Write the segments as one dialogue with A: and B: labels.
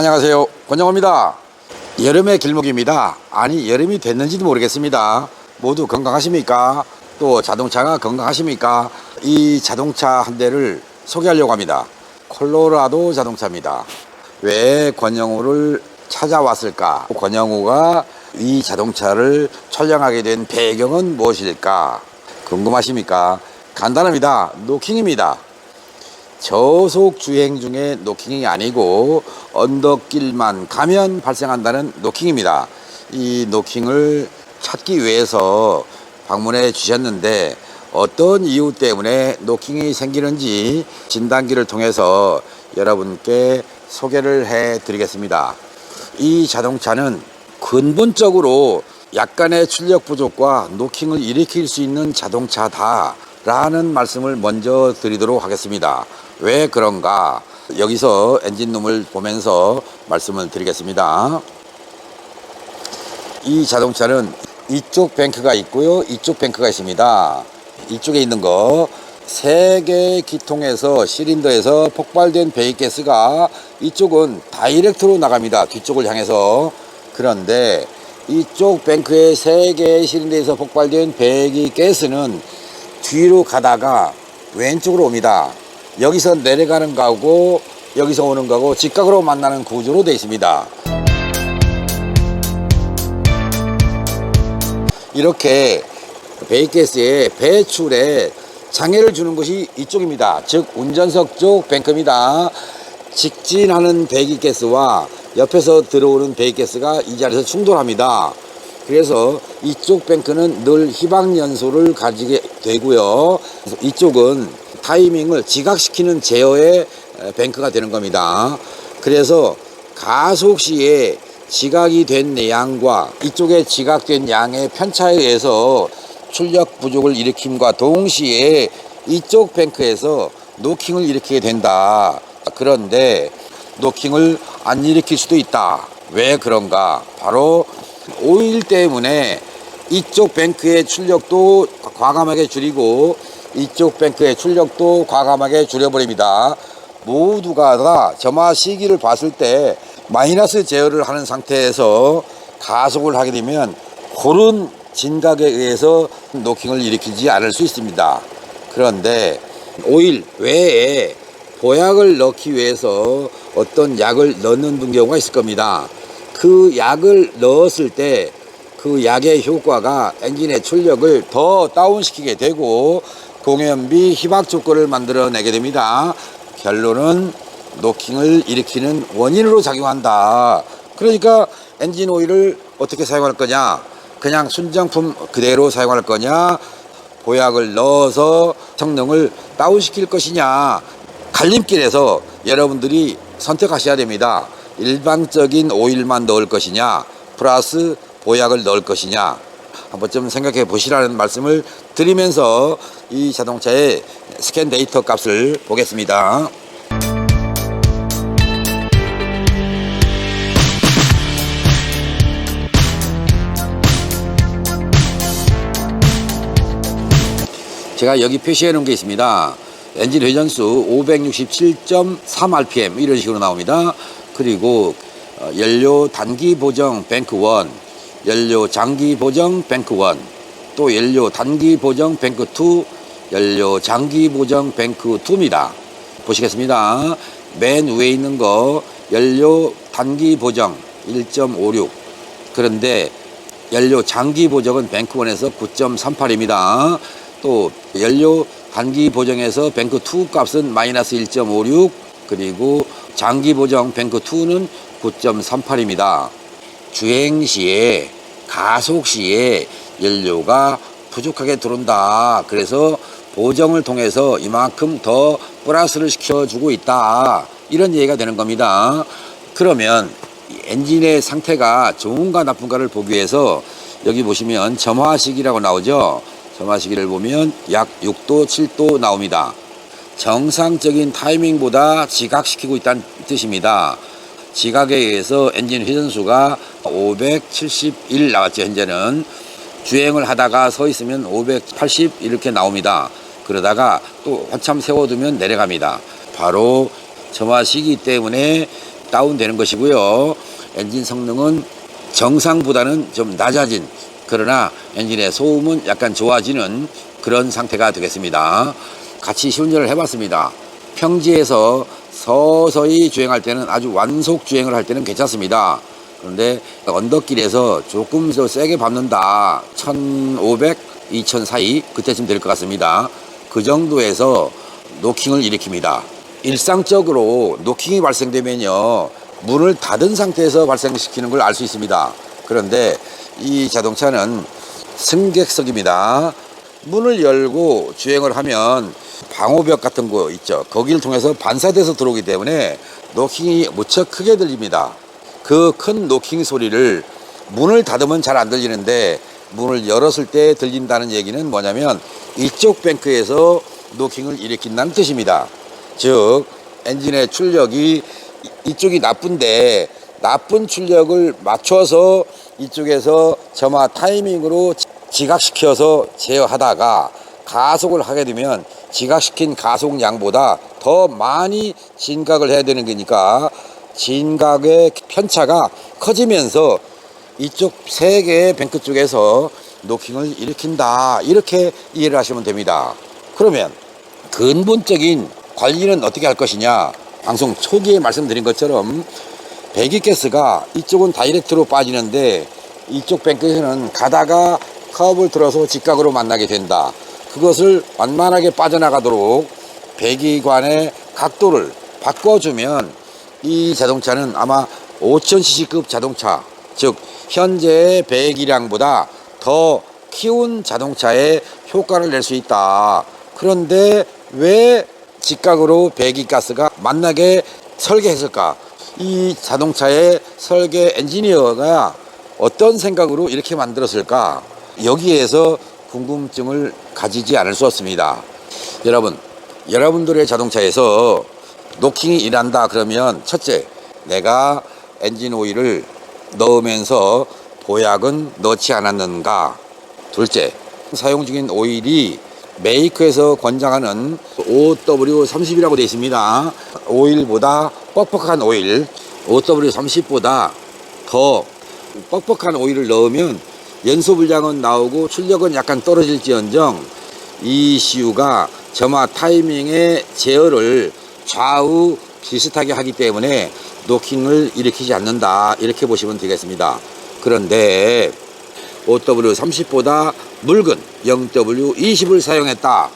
A: 안녕하세요, 권영호입니다. 여름의 길목입니다. 아니, 여름이 됐는지도 모르겠습니다. 모두 건강하십니까? 또 자동차가 건강하십니까? 이 자동차 한 대를 소개하려고 합니다. 콜로라도 자동차입니다. 왜 권영호를 찾아왔을까? 권영호가 이 자동차를 촬영하게 된 배경은 무엇일까? 궁금하십니까? 간단합니다. 노킹입니다. 저속 주행 중에 노킹이 아니고 언덕길만 가면 발생한다는 노킹입니다. 이 노킹을 찾기 위해서 방문해 주셨는데 어떤 이유 때문에 노킹이 생기는지 진단기를 통해서 여러분께 소개를 해 드리겠습니다. 이 자동차는 근본적으로 약간의 출력 부족과 노킹을 일으킬 수 있는 자동차다 라는 말씀을 먼저 드리도록 하겠습니다. 왜 그런가? 여기서 엔진룸을 보면서 말씀을 드리겠습니다. 이 자동차는 이쪽 뱅크가 있고요, 이쪽 뱅크가 있습니다. 이쪽에 있는 거 3개의 기통에서 실린더에서 폭발된 배기가스가 이쪽은 다이렉트로 나갑니다. 뒤쪽을 향해서. 그런데 이쪽 뱅크의 3개의 실린더에서 폭발된 배기가스는 뒤로 가다가 왼쪽으로 옵니다. 여기서 내려가는 거하고 여기서 오는 거하고 직각으로 만나는 구조로 되어 있습니다. 이렇게 배기가스의 배출에 장애를 주는 것이 이쪽입니다. 즉 운전석 쪽 뱅크입니다. 직진하는 배기가스와 옆에서 들어오는 배기가스가 이 자리에서 충돌합니다. 그래서 이쪽 뱅크는 늘 희박연소를 가지게 되고요. 이쪽은 타이밍을 지각시키는 제어의 뱅크가 되는 겁니다. 그래서 가속 시에 지각이 된 양과 이쪽에 지각된 양의 편차에 의해서 출력 부족을 일으킴과 동시에 이쪽 뱅크에서 노킹을 일으키게 된다. 그런데 노킹을 안 일으킬 수도 있다. 왜 그런가? 바로 오일 때문에 이쪽 뱅크의 출력도 과감하게 줄이고 이쪽 뱅크의 출력도 과감하게 줄여버립니다. 모두가 다 점화 시기를 봤을 때 마이너스 제어를 하는 상태에서 가속을 하게 되면 그런 진각에 의해서 노킹을 일으키지 않을 수 있습니다. 그런데 오일 외에 보약을 넣기 위해서 어떤 약을 넣는 경우가 있을 겁니다. 그 약을 넣었을 때 그 약의 효과가 엔진의 출력을 더 다운시키게 되고 공연비 희박 조건을 만들어내게 됩니다. 결론은 노킹을 일으키는 원인으로 작용한다. 그러니까 엔진 오일을 어떻게 사용할 거냐? 그냥 순정품 그대로 사용할 거냐? 보약을 넣어서 성능을 다운시킬 것이냐? 갈림길에서 여러분들이 선택하셔야 됩니다. 일반적인 오일만 넣을 것이냐? 플러스 보약을 넣을 것이냐? 한번 좀 생각해 보시라는 말씀을 드리면서 이 자동차의 스캔 데이터 값을 보겠습니다. 제가 여기 표시해 놓은 게 있습니다. 엔진 회전수 567.3rpm 이런 식으로 나옵니다. 그리고 연료 단기 보정 뱅크 1, 연료 장기 보정 뱅크 1, 또 연료 단기 보정 뱅크 2, 연료 장기 보정 뱅크 2입니다. 보시겠습니다. 맨 위에 있는 거 연료 단기 보정 1.56. 그런데 연료 장기 보정은 뱅크 1에서 9.38입니다. 또 연료 단기 보정에서 뱅크 2 값은 마이너스 1.56, 그리고 장기 보정 뱅크 2는 9.38입니다. 주행 시에 가속 시에 연료가 부족하게 들어온다. 그래서 보정을 통해서 이만큼 더 플러스를 시켜주고 있다. 이런 얘기가 되는 겁니다. 그러면 엔진의 상태가 좋은가 나쁜가를 보기 위해서 여기 보시면 점화시기라고 나오죠. 점화시기를 보면 약 6도, 7도 나옵니다. 정상적인 타이밍보다 지각시키고 있다는 뜻입니다. 지각에 의해서 엔진 회전수가 571 나왔죠. 현재는 주행을 하다가 서 있으면 580 이렇게 나옵니다. 그러다가 또 한참 세워두면 내려갑니다. 바로 점화시기 때문에 다운되는 것이고요. 엔진 성능은 정상보다는 좀 낮아진, 그러나 엔진의 소음은 약간 좋아지는 그런 상태가 되겠습니다. 같이 시운전을 해봤습니다. 평지에서 서서히 주행할 때는 아주 완속 주행을 할 때는 괜찮습니다. 그런데 언덕길에서 조금 더 세게 밟는다, 1500, 2000 사이, 그때쯤 될 것 같습니다. 그 정도에서 노킹을 일으킵니다. 일상적으로 노킹이 발생되면요, 문을 닫은 상태에서 발생시키는 걸 알 수 있습니다. 그런데 이 자동차는 승객석입니다. 문을 열고 주행을 하면 방호벽 같은 거 있죠. 거기를 통해서 반사돼서 들어오기 때문에 노킹이 무척 크게 들립니다. 그 큰 노킹 소리를 문을 닫으면 잘 안 들리는데 문을 열었을 때 들린다는 얘기는 뭐냐면 이쪽 뱅크에서 노킹을 일으킨다는 뜻입니다. 즉 엔진의 출력이 이쪽이 나쁜데 나쁜 출력을 맞춰서 이쪽에서 점화 타이밍으로 지각시켜서 제어하다가 가속을 하게 되면 지각시킨 가속량보다 더 많이 진각을 해야 되는 거니까 진각의 편차가 커지면서 이쪽 세 개의 뱅크 쪽에서 노킹을 일으킨다, 이렇게 이해를 하시면 됩니다. 그러면 근본적인 관리는 어떻게 할 것이냐, 방송 초기에 말씀드린 것처럼 배기가스가 이쪽은 다이렉트로 빠지는데 이쪽 뱅크에서는 가다가 커브를 들어서 직각으로 만나게 된다. 그것을 완만하게 빠져나가도록 배기관의 각도를 바꿔주면 이 자동차는 아마 5000cc급 자동차, 즉 현재의 배기량보다 더 키운 자동차의 효과를 낼 수 있다. 그런데 왜 직각으로 배기가스가 만나게 설계했을까? 이 자동차의 설계 엔지니어가 어떤 생각으로 이렇게 만들었을까? 여기에서 궁금증을 가지지 않을 수 없습니다. 여러분, 여러분들의 자동차에서 노킹이 일한다 그러면 첫째, 내가 엔진 오일을 넣으면서 보약은 넣지 않았는가? 둘째, 사용 중인 오일이 메이커에서 권장하는 OW30이라고 되어 있습니다. 오일보다 뻑뻑한 오일, OW30보다 더 뻑뻑한 오일을 넣으면 연소 불량은 나오고 출력은 약간 떨어질지언정 ECU가 점화 타이밍의 제어를 좌우 비슷하게 하기 때문에 노킹을 일으키지 않는다, 이렇게 보시면 되겠습니다. 그런데 OW30보다 묽은 0W20을 사용했다.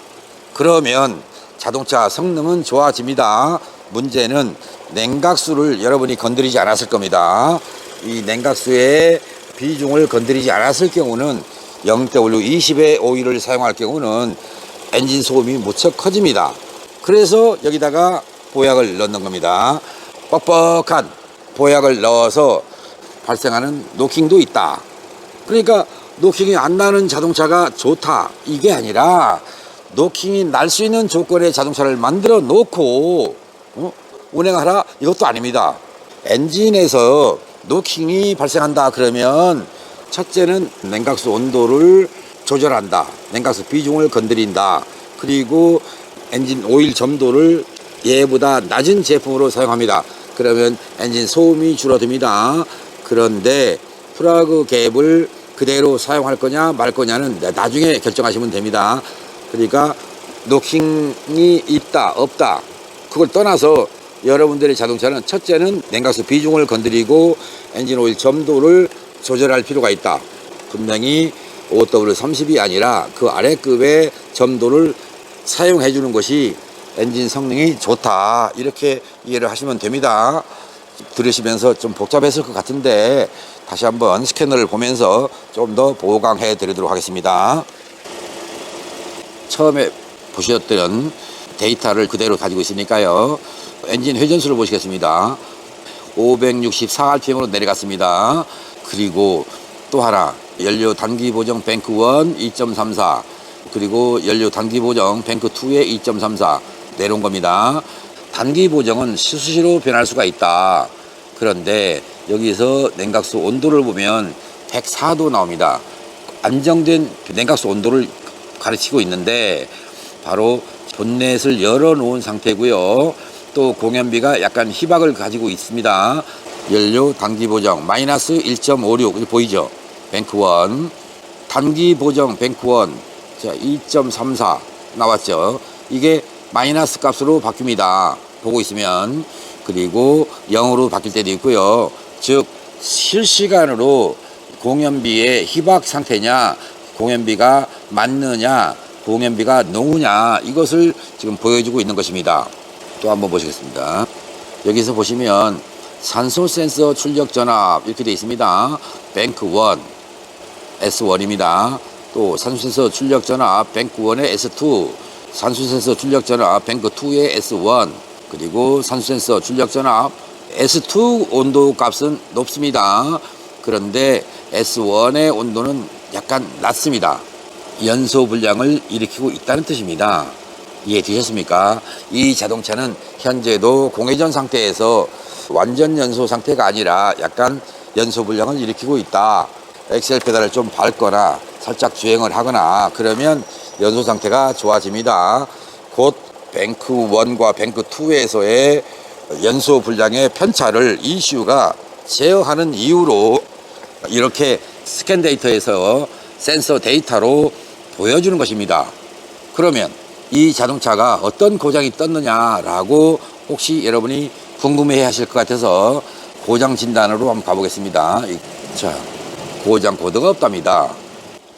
A: 그러면 자동차 성능은 좋아집니다. 문제는 냉각수를 여러분이 건드리지 않았을 겁니다. 이 냉각수의 비중을 건드리지 않았을 경우는 0W20의 오일을 사용할 경우는 엔진 소음이 무척 커집니다. 그래서 여기다가 보약을 넣는 겁니다. 뻑뻑한 보약을 넣어서 발생하는 노킹도 있다. 그러니까 노킹이 안 나는 자동차가 좋다, 이게 아니라 노킹이 날 수 있는 조건의 자동차를 만들어 놓고 운행하라, 이것도 아닙니다. 엔진에서 노킹이 발생한다 그러면 첫째는 냉각수 온도를 조절한다, 냉각수 비중을 건드린다, 그리고 엔진 오일 점도를 얘보다 낮은 제품으로 사용합니다. 그러면 엔진 소음이 줄어듭니다. 그런데 플러그 갭을 그대로 사용할 거냐 말 거냐는 나중에 결정하시면 됩니다. 그러니까 노킹이 있다 없다 그걸 떠나서 여러분들의 자동차는 첫째는 냉각수 비중을 건드리고 엔진 오일 점도를 조절할 필요가 있다. 분명히 OW30이 아니라 그 아래급의 점도를 사용해 주는 것이 엔진 성능이 좋다, 이렇게 이해를 하시면 됩니다. 들으시면서 좀 복잡했을 것 같은데 다시 한번 스캐너를 보면서 좀 더 보강해 드리도록 하겠습니다. 처음에 보셨던 데이터를 그대로 가지고 있으니까요. 엔진 회전수를 보시겠습니다. 564rpm으로 내려갔습니다. 그리고 또 하나, 연료 단기 보정 뱅크 1 2.34, 그리고 연료 단기 보정 뱅크 2의 2.34 내려온 겁니다. 단기 보정은 수시로 변할 수가 있다. 그런데 여기서 냉각수 온도를 보면 104도 나옵니다. 안정된 냉각수 온도를 가르치고 있는데 바로 본넷을 열어 놓은 상태고요. 또 공연비가 약간 희박을 가지고 있습니다. 연료 단기 보정 마이너스 1.56 보이죠? 뱅크1 단기 보정 뱅크1 자 2.34 나왔죠. 이게 마이너스 값으로 바뀝니다. 보고 있으면. 그리고 0으로 바뀔 때도 있고요. 즉 실시간으로 공연비의 희박 상태냐, 공연비가 맞느냐, 공연비가 노후냐, 이것을 지금 보여주고 있는 것입니다. 또 한번 보시겠습니다. 여기서 보시면 산소 센서 출력 전압 이렇게 되어 있습니다. 뱅크1 S1입니다. 또 산소 센서 출력 전압 뱅크1의 S2, 산소 센서 출력 전압 뱅크2의 S1, 그리고 산소 센서 출력 전압 S2 온도 값은 높습니다. 그런데 S1의 온도는 약간 낮습니다. 연소 불량을 일으키고 있다는 뜻입니다. 이해되셨습니까? 이 자동차는 현재도 공회전 상태에서 완전 연소 상태가 아니라 약간 연소 불량을 일으키고 있다. 엑셀 페달을 좀 밟거나 살짝 주행을 하거나 그러면 연소 상태가 좋아집니다. 곧 뱅크1과 뱅크2에서의 연소 불량의 편차를 ECU가 제어하는 이유로 이렇게 스캔 데이터에서 센서 데이터로 보여주는 것입니다. 그러면 이 자동차가 어떤 고장이 떴느냐라고 혹시 여러분이 궁금해 하실 것 같아서 고장 진단으로 한번 가보겠습니다. 자, 고장 코드가 없답니다.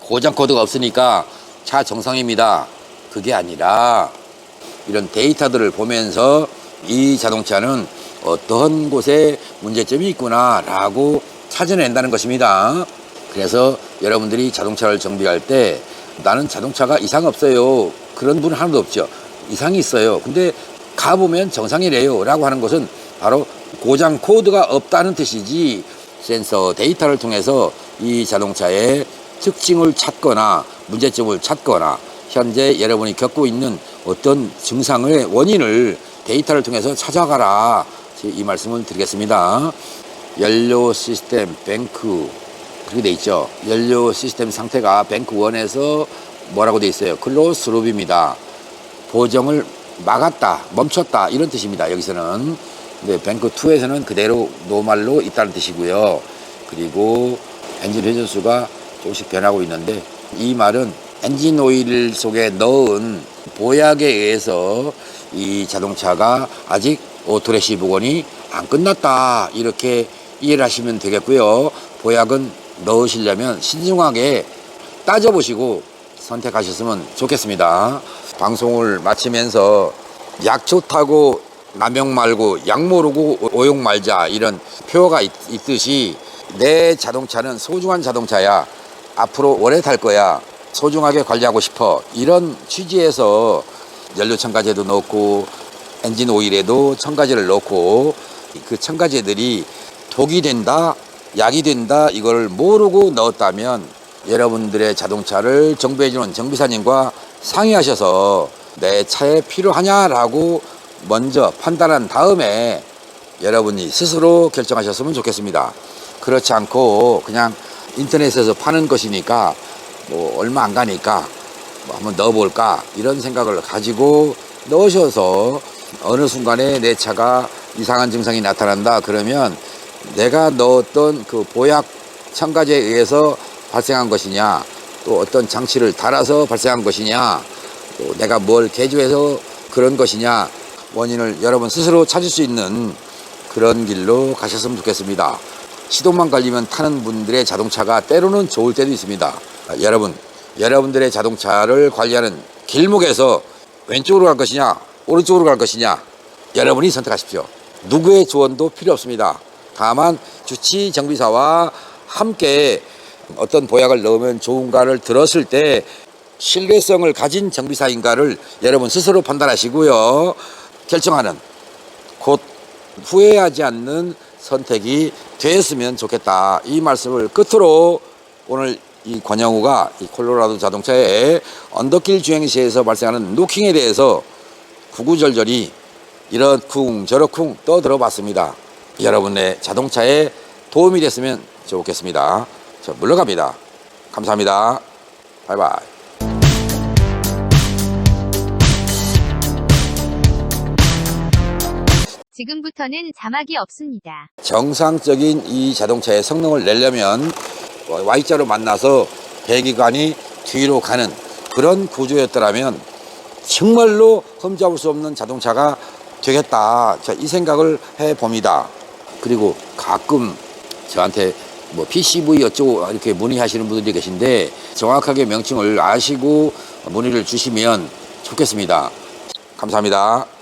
A: 고장 코드가 없으니까 차 정상입니다. 그게 아니라 이런 데이터들을 보면서 이 자동차는 어떤 곳에 문제점이 있구나 라고 찾아낸다는 것입니다. 그래서 여러분들이 자동차를 정비할 때 나는 자동차가 이상 없어요. 그런 분은 하나도 없죠. 이상이 있어요. 근데 가보면 정상이래요 라고 하는 것은 바로 고장 코드가 없다는 뜻이지, 센서 데이터를 통해서 이 자동차의 특징을 찾거나 문제점을 찾거나 현재 여러분이 겪고 있는 어떤 증상의 원인을 데이터를 통해서 찾아가라, 이 말씀을 드리겠습니다. 연료 시스템 뱅크 그렇게 돼 있죠. 연료 시스템 상태가 뱅크1에서 뭐라고 돼 있어요? 클로스 룹입니다. 보정을 막았다, 멈췄다 이런 뜻입니다. 여기서는. 근데 뱅크2에서는 그대로 노말로 있다는 뜻이고요. 그리고 엔진 회전수가 조금씩 변하고 있는데 이 말은 엔진 오일 속에 넣은 보약에 의해서 이 자동차가 아직 오토레시 복원이 안 끝났다, 이렇게 이해를 하시면 되겠고요. 보약은 넣으시려면 신중하게 따져보시고 선택하셨으면 좋겠습니다. 방송을 마치면서 약 좋다고 남용 말고 약 모르고 오용 말자, 이런 표어가 있듯이 내 자동차는 소중한 자동차야, 앞으로 오래 탈 거야, 소중하게 관리하고 싶어, 이런 취지에서 연료 첨가제도 넣고 엔진 오일에도 첨가제를 넣고 그 첨가제들이 독이 된다, 약이 된다, 이걸 모르고 넣었다면 여러분들의 자동차를 정비해주는 정비사님과 상의하셔서 내 차에 필요하냐라고 먼저 판단한 다음에 여러분이 스스로 결정하셨으면 좋겠습니다. 그렇지 않고 그냥 인터넷에서 파는 것이니까 뭐 얼마 안 가니까 뭐 한번 넣어볼까, 이런 생각을 가지고 넣으셔서 어느 순간에 내 차가 이상한 증상이 나타난다 그러면 내가 넣었던 그 보약 첨가제에 의해서 발생한 것이냐, 또 어떤 장치를 달아서 발생한 것이냐, 또 내가 뭘 개조해서 그런 것이냐, 원인을 여러분 스스로 찾을 수 있는 그런 길로 가셨으면 좋겠습니다. 시동만 걸리면 타는 분들의 자동차가 때로는 좋을 때도 있습니다. 여러분들의 자동차를 관리하는 길목에서 왼쪽으로 갈 것이냐 오른쪽으로 갈 것이냐 여러분이 선택하십시오. 누구의 조언도 필요 없습니다. 다만 주치 정비사와 함께 어떤 보약을 넣으면 좋은가를 들었을 때 신뢰성을 가진 정비사인가를 여러분 스스로 판단하시고요. 결정하는, 곧 후회하지 않는 선택이 되었으면 좋겠다, 이 말씀을 끝으로 오늘 이 권영우가 이 콜로라도 자동차의 언덕길 주행 시에서 발생하는 노킹에 대해서 구구절절히 이렇쿵 저렇쿵 떠들어 봤습니다. 여러분의 자동차에 도움이 됐으면 좋겠습니다. 저 물러갑니다. 감사합니다. 바이바이.
B: 지금부터는 자막이 없습니다.
A: 정상적인 이 자동차의 성능을 내려면 Y자로 만나서 배기관이 뒤로 가는 그런 구조였더라면 정말로 흠잡을 수 없는 자동차가 되겠다. 자, 이 생각을 해봅니다. 그리고 가끔 저한테 뭐 PCV 어쩌고 이렇게 문의하시는 분들이 계신데 정확하게 명칭을 아시고 문의를 주시면 좋겠습니다. 감사합니다.